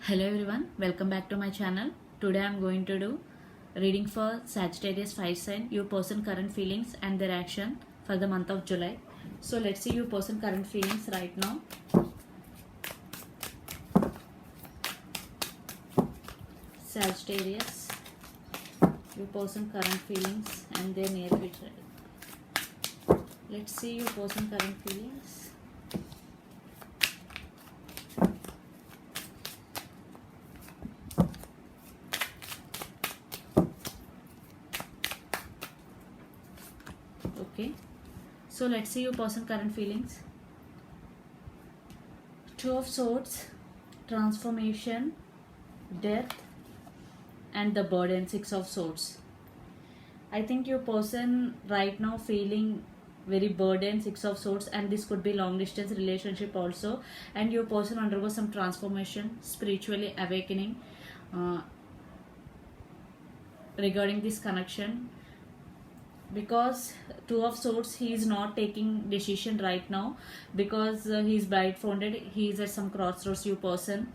Hello everyone, welcome back to my channel. Today I am going to do reading for Sagittarius fire sign, your person current feelings and their action for the month of July. So let's see your person current feelings right now. Sagittarius, your person current feelings and their near future. Let's see your person current feelings. Okay, so let's see your person current feelings. Two of Swords, transformation, death, and the burden. Six of Swords. I think your person right now feeling very burdened. Six of Swords, and this could be long distance relationship also, and your person undergo some transformation, spiritually awakening regarding this connection, because Two of Swords, he is not taking decision right now because he is blindfolded, he is at some crossroads, your person,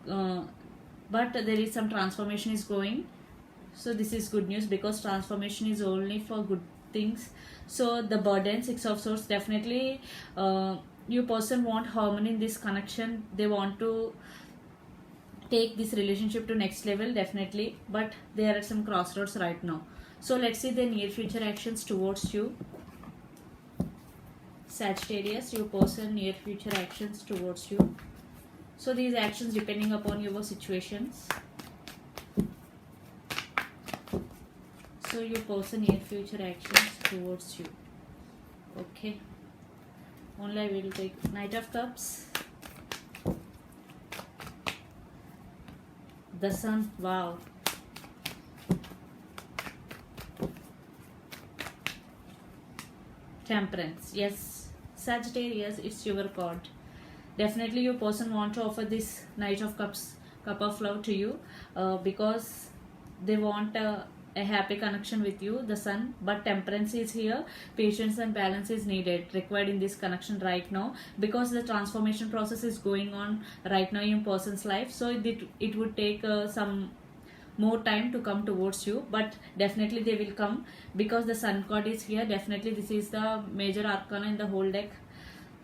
but there is some transformation is going. So this is good news because transformation is only for good things. So the burden, Six of Swords, definitely your person want harmony in this connection. They want to take this relationship to next level definitely, but they are at some crossroads right now. So let's see the near future actions towards you. Sagittarius, your person near future actions towards you. So these actions depending upon your situations. So your person near future actions towards you. Okay. Only I will take Knight of Cups. The Sun. Wow. Temperance. Yes, Sagittarius, it's your card. Definitely your person want to offer this Knight of Cups, cup of love to you, because they want a happy connection with you, the Sun. But temperance is here. Patience and balance is needed, required in this connection right now, because the transformation process is going on right now in person's life. So it would take some more time to come towards you, but definitely they will come because the Sun card is here. Definitely this is the major arcana in the whole deck.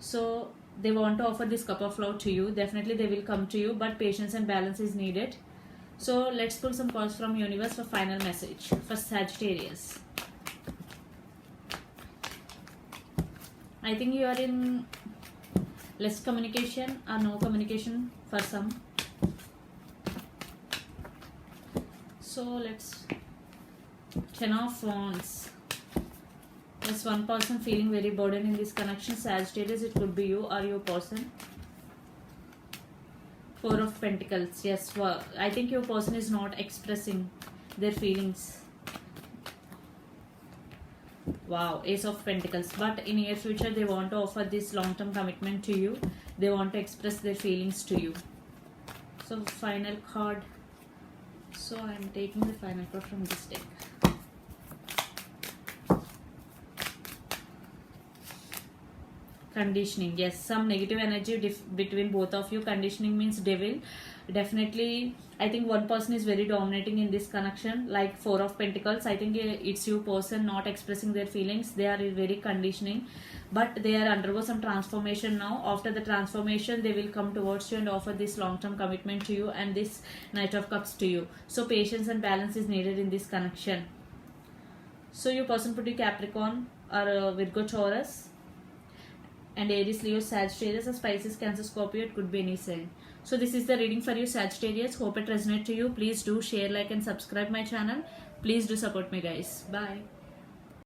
So they want to offer this cup of love to you. Definitely they will come to you, but patience and balance is needed. So let's pull some cards from universe for final message for Sagittarius. I think you are in less communication or no communication for some. So let's Ten of Wands. There's one person feeling very burdened in this connection. Sagittarius, it could be you or your person. Four of Pentacles. Yes, I think your person is not expressing their feelings. Wow, Ace of Pentacles. But in near future, they want to offer this long-term commitment to you. They want to express their feelings to you. So final card. So I am taking the final card from this deck. Conditioning. Yes, some negative energy between both of you. Conditioning means devil. Definitely, I think one person is very dominating in this connection, like Four of Pentacles. I think it's your person not expressing their feelings. They are very conditioning, but they are undergo some transformation now. After the transformation, they will come towards you and offer this long-term commitment to you and this Knight of Cups to you. So patience and balance is needed in this connection. So your person could be Capricorn or Virgo, Taurus, and Aries, Leo, Sagittarius, or Pisces, Cancer, Scorpio. It could be any sign. So this is the reading for you, Sagittarius. Hope it resonates to you. Please do share, like, and subscribe my channel. Please do support me, guys. Bye.